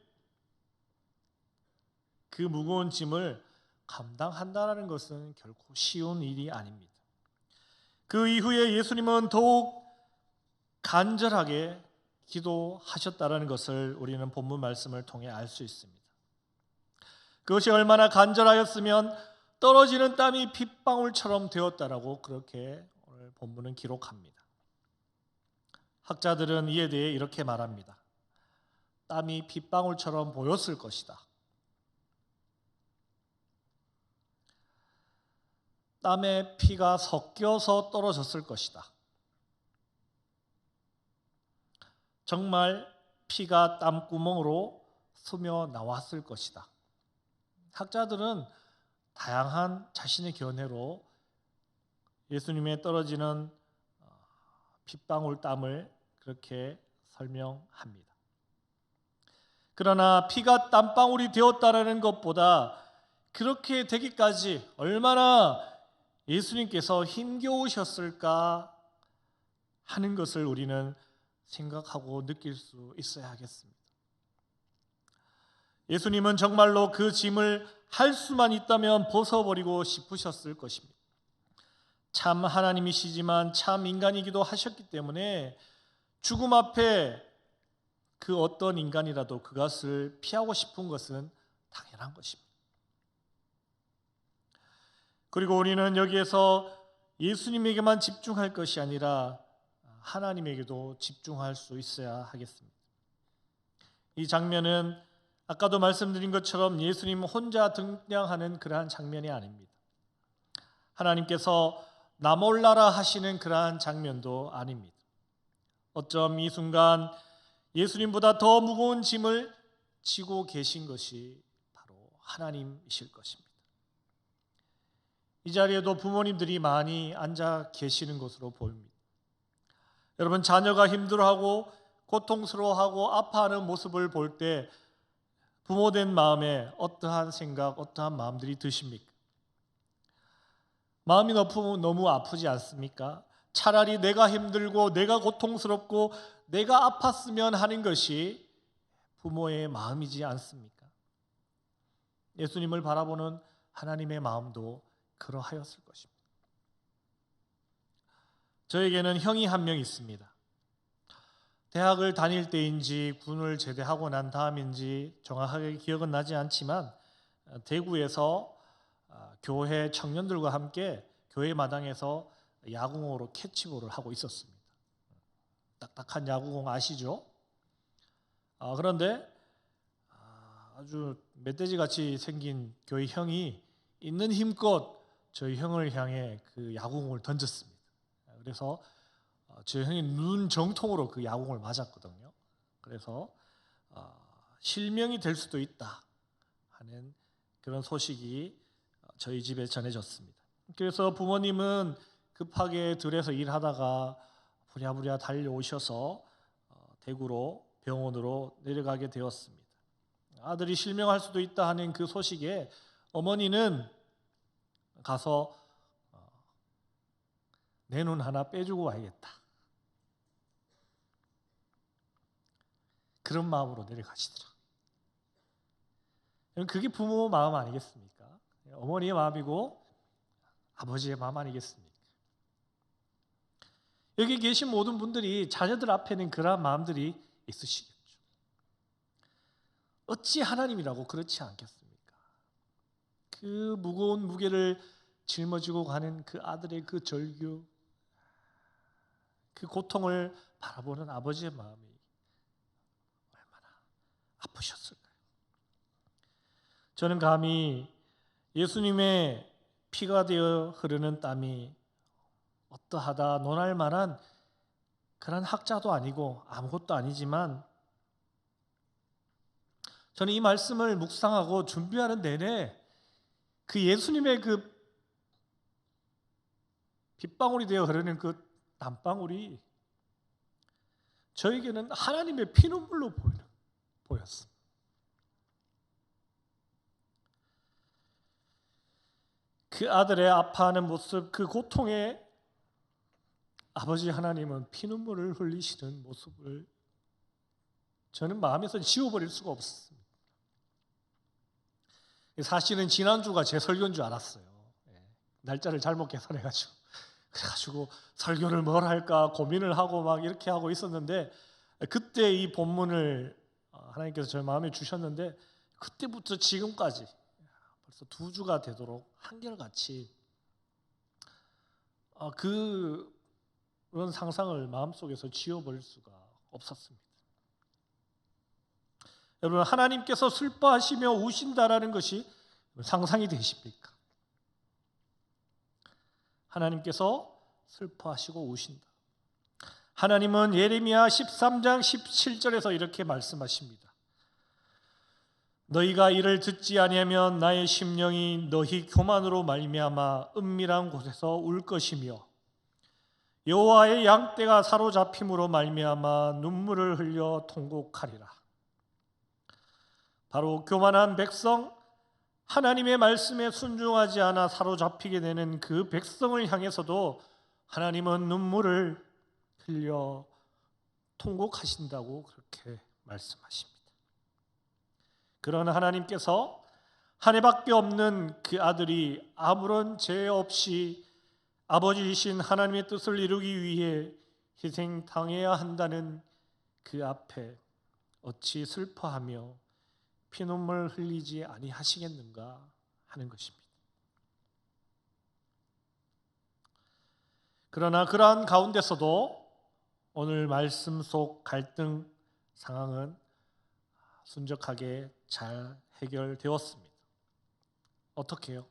그 무거운 짐을 감당한다는 것은 결코 쉬운 일이 아닙니다. 그 이후에 예수님은 더욱 간절하게 기도하셨다는 것을 우리는 본문 말씀을 통해 알 수 있습니다. 그것이 얼마나 간절하였으면 떨어지는 땀이 핏방울처럼 되었다라고 그렇게 오늘 본문은 기록합니다. 학자들은 이에 대해 이렇게 말합니다. 땀이 핏방울처럼 보였을 것이다. 땀에 피가 섞여서 떨어졌을 것이다. 정말 피가 땀구멍으로 스며 나왔을 것이다. 학자들은 다양한 자신의 견해로 예수님의 떨어지는 핏방울 땀을 그렇게 설명합니다. 그러나 피가 땀방울이 되었다는 것보다 그렇게 되기까지 얼마나 예수님께서 힘겨우셨을까 하는 것을 우리는 생각하고 느낄 수 있어야 하겠습니다. 예수님은 정말로 그 짐을 할 수만 있다면 벗어버리고 싶으셨을 것입니다. 참 하나님이시지만 참 인간이기도 하셨기 때문에 죽음 앞에 그 어떤 인간이라도 그것을 피하고 싶은 것은 당연한 것입니다. 그리고 우리는 여기에서 예수님에게만 집중할 것이 아니라 하나님에게도 집중할 수 있어야 하겠습니다. 이 장면은 아까도 말씀드린 것처럼 예수님 혼자 등장하는 그러한 장면이 아닙니다. 하나님께서 나 몰라라 하시는 그러한 장면도 아닙니다. 어쩜 이 순간 예수님보다 더 무거운 짐을 지고 계신 것이 바로 하나님이실 것입니다. 이 자리에도 부모님들이 많이 앉아 계시는 것으로 보입니다. 여러분, 자녀가 힘들어하고 고통스러워하고 아파하는 모습을 볼 때 부모된 마음에 어떠한 생각, 어떠한 마음들이 드십니까? 마음이 너무 아프지 않습니까? 차라리 내가 힘들고 내가 고통스럽고 내가 아팠으면 하는 것이 부모의 마음이지 않습니까? 예수님을 바라보는 하나님의 마음도 그러하였을 것입니다. 저에게는 형이 한 명 있습니다. 대학을 다닐 때인지 군을 제대하고 난 다음인지 정확하게 기억은 나지 않지만 대구에서 교회 청년들과 함께 교회 마당에서 야구공으로 캐치볼을 하고 있었습니다. 딱딱한 야구공 아시죠? 그런데 아주 멧돼지같이 생긴 교회 형이 있는 힘껏 저희 형을 향해 그 야구공을 던졌습니다. 그래서 저희 형이 눈 정통으로 그 야구공을 맞았거든요. 그래서 실명이 될 수도 있다 하는 그런 소식이 저희 집에 전해졌습니다. 그래서 부모님은 급하게 들에서 일하다가 부랴부랴 달려오셔서 대구로 병원으로 내려가게 되었습니다. 아들이 실명할 수도 있다 하는 그 소식에 어머니는 가서 내 눈 하나 빼주고 와야겠다, 그런 마음으로 내려가시더라. 그게 부모 마음 아니겠습니까? 어머니의 마음이고 아버지의 마음 아니겠습니까? 여기 계신 모든 분들이 자녀들 앞에는 그러한 마음들이 있으시겠죠. 어찌 하나님이라고 그렇지 않겠습니까? 그 무거운 무게를 짊어지고 가는 그 아들의 그 절규, 그 고통을 바라보는 아버지의 마음이 얼마나 아프셨을까요? 저는 감히 예수님의 피가 되어 흐르는 땀이 어떠하다 논할 만한 그런 학자도 아니고 아무것도 아니지만, 저는 이 말씀을 묵상하고 준비하는 내내 그 예수님의 그 빗방울이 되어 흐르는 그 땀방울이 저에게는 하나님의 피눈물로 보였습니다. 그 아들의 아파하는 모습, 그 고통에 아버지 하나님은 피눈물을 흘리시는 모습을 저는 마음에서 지워버릴 수가 없었습니다. 사실은 지난주가 제 설교인 줄 알았어요. 날짜를 잘못 계산해가지고, 그래가지고 설교를 뭘 할까 고민을 하고 막 이렇게 하고 있었는데, 그때 이 본문을 하나님께서 저 마음에 주셨는데, 그때부터 지금까지 벌써 2주가 되도록 한결같이 그런 상상을 마음속에서 지워버릴 수가 없었습니다. 여러분, 하나님께서 슬퍼하시며 우신다라는 것이 상상이 되십니까? 하나님께서 슬퍼하시고 우신다. 하나님은 예레미야 13장 17절에서 이렇게 말씀하십니다. 너희가 이를 듣지 아니하면 나의 심령이 너희 교만으로 말미암아 은밀한 곳에서 울 것이며 여호와의 양떼가 사로잡힘으로 말미암아 눈물을 흘려 통곡하리라. 바로 교만한 백성, 하나님의 말씀에 순종하지 않아 사로잡히게 되는 그 백성을 향해서도 하나님은 눈물을 흘려 통곡하신다고 그렇게 말씀하십니다. 그러나 하나님께서 한 해밖에 없는 그 아들이 아무런 죄 없이 아버지이신 하나님의 뜻을 이루기 위해 희생당해야 한다는 그 앞에 어찌 슬퍼하며 피눈물 흘리지 아니하시겠는가 하는 것입니다. 그러나 그러한 가운데서도 오늘 말씀 속 갈등 상황은 순적하게 잘 해결되었습니다. 어떻게 해요?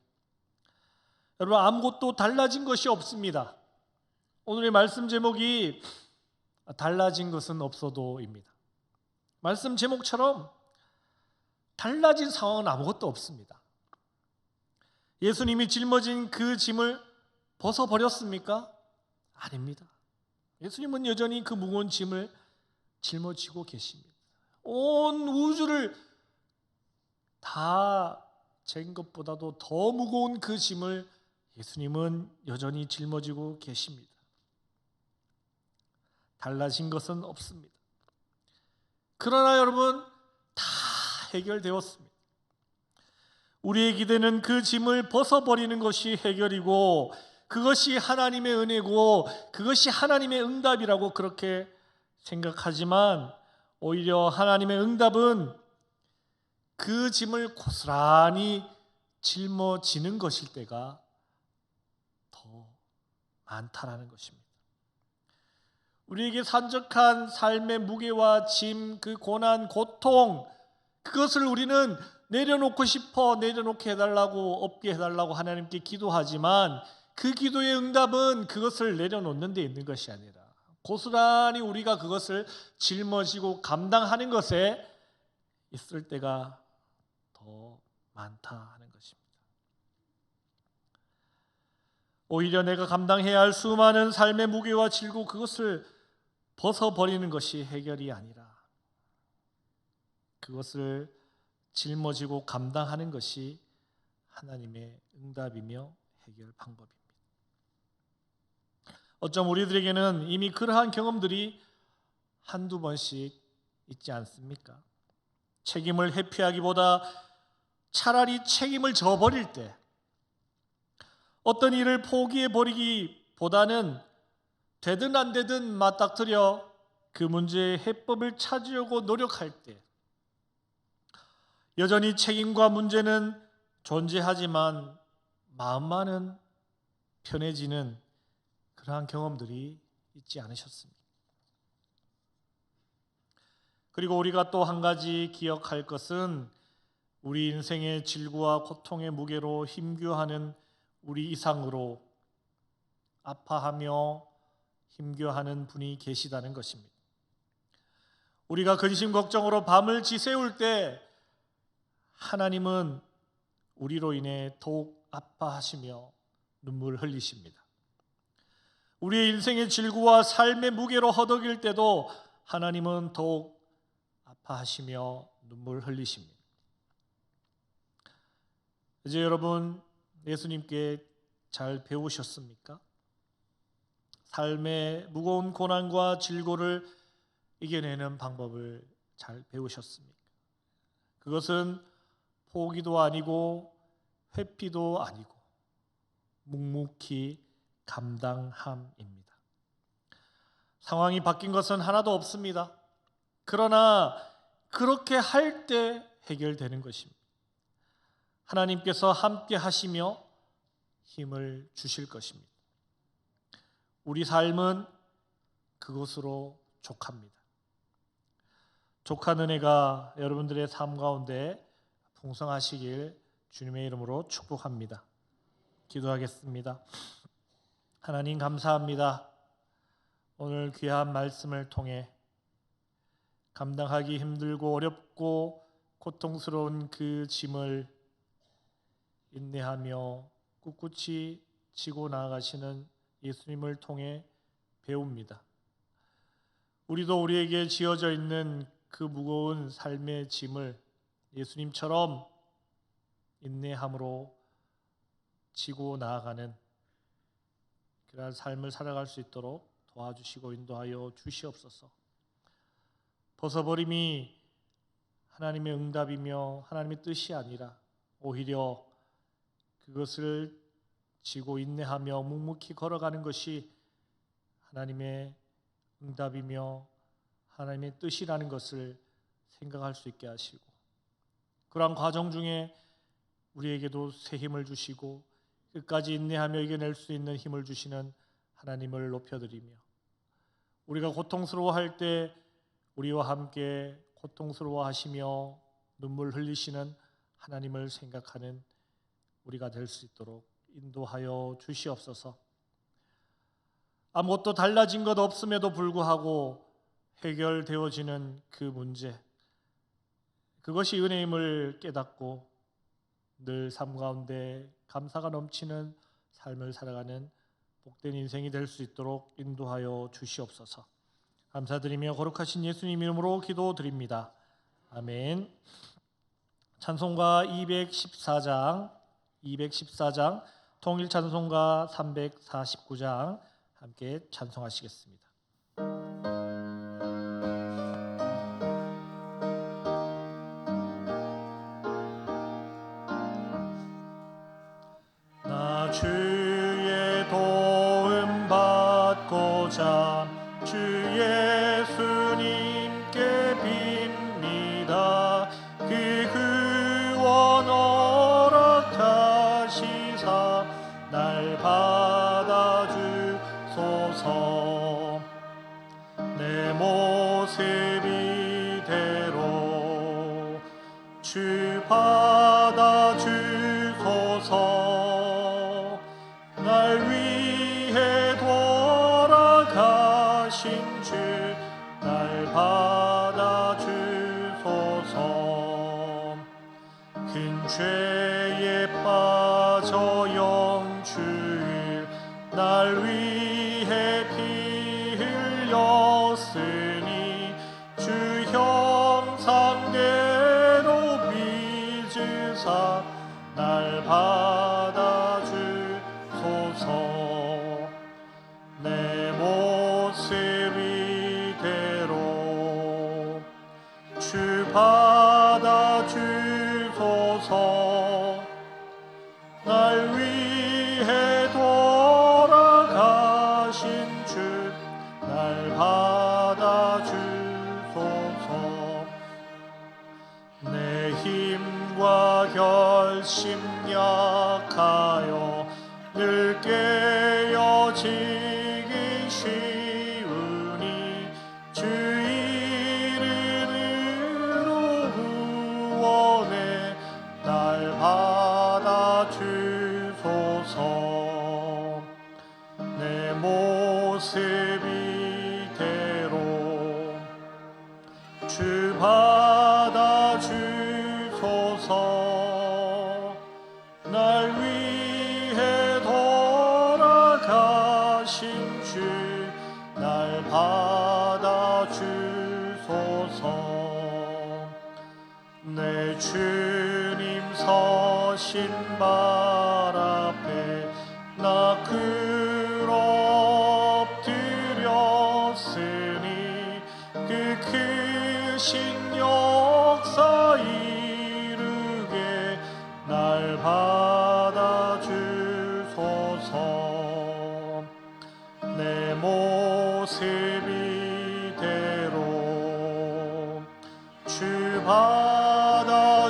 여러분, 아무것도 달라진 것이 없습니다. 오늘의 말씀 제목이 달라진 것은 없어도입니다. 말씀 제목처럼 달라진 상황은 아무것도 없습니다. 예수님이 짊어진 그 짐을 벗어버렸습니까? 아닙니다. 예수님은 여전히 그 무거운 짐을 짊어지고 계십니다. 온 우주를 다 잰 것보다도 더 무거운 그 짐을 예수님은 여전히 짊어지고 계십니다. 달라진 것은 없습니다. 그러나 여러분, 다 해결되었습니다. 우리의 기대는 그 짐을 벗어버리는 것이 해결이고, 그것이 하나님의 은혜고, 그것이 하나님의 응답이라고 그렇게 생각하지만, 오히려 하나님의 응답은 그 짐을 고스란히 짊어지는 것일 때가 더 많다라는 것입니다. 우리에게 산적한 삶의 무게와 짐, 그 고난, 고통, 그것을 우리는 내려놓고 싶어 내려놓게 해달라고 없게 해달라고 하나님께 기도하지만 그 기도의 응답은 그것을 내려놓는 데 있는 것이 아니라 고스란히 우리가 그것을 짊어지고 감당하는 것에 있을 때가 더 많다 하는 것입니다. 오히려 내가 감당해야 할 수많은 삶의 무게와 질고 그것을 벗어버리는 것이 해결이 아니라 그것을 짊어지고 감당하는 것이 하나님의 응답이며 해결 방법입니다. 어쩜 우리들에게는 이미 그러한 경험들이 한두 번씩 있지 않습니까? 책임을 회피하기보다 차라리 책임을 져버릴 때, 어떤 일을 포기해버리기보다는 되든 안 되든 맞닥뜨려 그 문제의 해법을 찾으려고 노력할 때 여전히 책임과 문제는 존재하지만 마음만은 편해지는 그러한 경험들이 있지 않으셨습니까? 그리고 우리가 또 한 가지 기억할 것은 우리 인생의 질구와 고통의 무게로 힘겨워하는 우리 이상으로 아파하며 힘겨워하는 분이 계시다는 것입니다. 우리가 근심 걱정으로 밤을 지새울 때 하나님은 우리로 인해 더욱 아파하시며 눈물 흘리십니다. 우리의 인생의 질구와 삶의 무게로 허덕일 때도 하나님은 더욱 아파하시며 눈물 흘리십니다. 이제 여러분 예수님께 잘 배우셨습니까? 삶의 무거운 고난과 질고를 이겨내는 방법을 잘 배우셨습니까? 그것은 포기도 아니고 회피도 아니고 묵묵히 감당함입니다. 상황이 바뀐 것은 하나도 없습니다. 그러나 그렇게 할 때 해결되는 것입니다. 하나님께서 함께 하시며 힘을 주실 것입니다. 우리 삶은 그것으로 족합니다. 족한 은혜가 여러분들의 삶 가운데 풍성하시길 주님의 이름으로 축복합니다. 기도하겠습니다. 하나님 감사합니다. 오늘 귀한 말씀을 통해 감당하기 힘들고 어렵고 고통스러운 그 짐을 인내하며 꿋꿋이 지고 나아가시는 예수님을 통해 배웁니다. 우리도 우리에게 지어져 있는 그 무거운 삶의 짐을 예수님처럼 인내함으로 지고 나아가는 그러한 삶을 살아갈 수 있도록 도와주시고 인도하여 주시옵소서. 벗어버림이 하나님의 응답이며 하나님의 뜻이 아니라 오히려 그것을 지고 인내하며 묵묵히 걸어가는 것이 하나님의 응답이며 하나님의 뜻이라는 것을 생각할 수 있게 하시고 그러한 과정 중에 우리에게도 새 힘을 주시고 끝까지 인내하며 이겨낼 수 있는 힘을 주시는 하나님을 높여드리며 우리가 고통스러워할 때 우리와 함께 고통스러워하시며 눈물 흘리시는 하나님을 생각하는 우리가 될 수 있도록 인도하여 주시옵소서. 아무것도 달라진 것 없음에도 불구하고 해결되어지는 그 문제, 그것이 은혜임을 깨닫고 늘 삶 가운데 감사가 넘치는 삶을 살아가는 복된 인생이 될 수 있도록 인도하여 주시옵소서. 감사드리며 거룩하신 예수님 이름으로 기도드립니다. 아멘. 찬송가 214장 통일 찬송가 349장 함께 찬송하시겠습니다. 나 주의 도움 받고자 주 예수님께 빕니다. 그 후원 허락하시사 날 받아주소서. 내 모습 이대로 주 받아주소서. 날 위해 돌아가신 주 날 받아주소서. 큰 죄에 빠져 영주일 날 위해 피 흘렸으니 주 형상대로 빚으사 날 받아주소서. 내 모습 이대로 주 받아주소서. 날 위해 돌아가신 주 날 받아주소서. 내 힘과 결심 약하여 늘 깨어지기 쉬우니 주 이름으로 구원해 날 받아주소서. 내 모습 이대로 주 받아주소서. 날 위해 돌아가신 주 날 받아주소서. 내 주님 서신 발 앞에 나 엎드렸으니 그 크신 역사 이루게 날 받아주소서. 내 모습 이대로 주 받아주소서.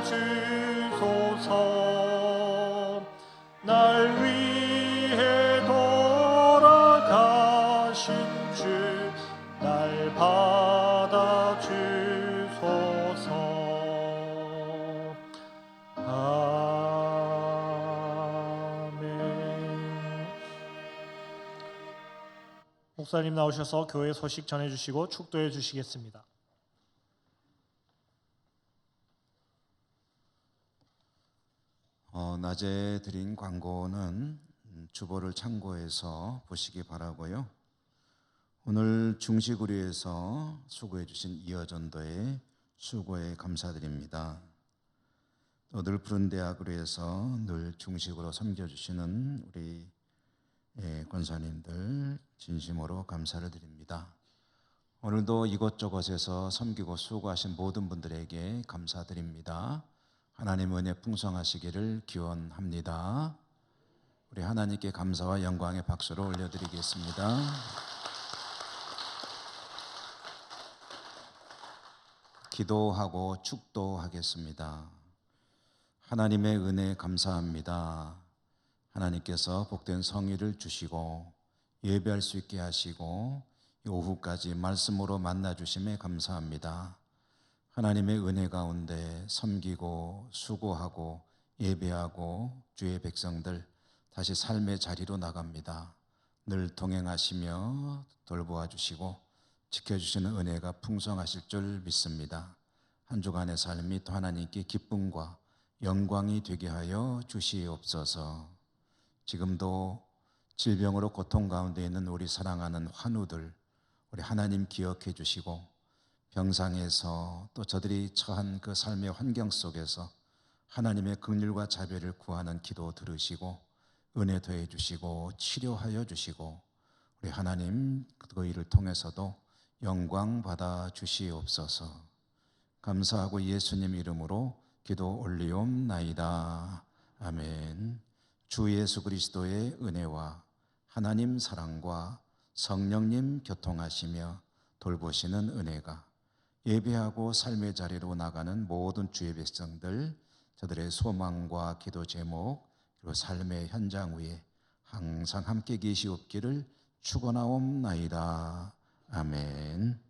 날 위해 돌아가신 주 날 받아주소서. 아멘. 목사님 나오셔서 교회 소식 전해주시고 축도해 주시겠습니다. 낮에 드린 광고는 주보를 참고해서 보시기 바라고요. 오늘 중시구리에서 수고해 주신 이어전도의 수고에 감사드립니다. 또 늘 푸른 대학으로 해서 늘 중식으로 섬겨주시는 우리 권사님들 진심으로 감사를 드립니다. 오늘도 이곳저곳에서 섬기고 수고하신 모든 분들에게 감사드립니다. 하나님 은혜 풍성하시기를 기원합니다. 우리 하나님께 감사와 영광의 박수를 올려드리겠습니다. 기도하고 축도하겠습니다. 하나님의 은혜 감사합니다. 하나님께서 복된 성의를 주시고 예배할 수 있게 하시고 오후까지 말씀으로 만나주심에 감사합니다. 하나님의 은혜 가운데 섬기고 수고하고 예배하고 주의 백성들 다시 삶의 자리로 나갑니다. 늘 동행하시며 돌보아 주시고 지켜주시는 은혜가 풍성하실 줄 믿습니다. 한 주간의 삶이 또 하나님께 기쁨과 영광이 되게 하여 주시옵소서. 지금도 질병으로 고통 가운데 있는 우리 사랑하는 환우들 우리 하나님 기억해 주시고 병상에서 또 저들이 처한 그 삶의 환경 속에서 하나님의 긍휼과 자비를 구하는 기도 들으시고 은혜 더해 주시고 치료하여 주시고 우리 하나님 그 일을 통해서도 영광 받아 주시옵소서. 감사하고 예수님 이름으로 기도 올리옵나이다. 아멘. 주 예수 그리스도의 은혜와 하나님 사랑과 성령님 교통하시며 돌보시는 은혜가 예배하고 삶의 자리로 나가는 모든 주의 백성들 저들의 소망과 기도 제목 그리고 삶의 현장 위에 항상 함께 계시옵기를 축원하옵나이다. 아멘.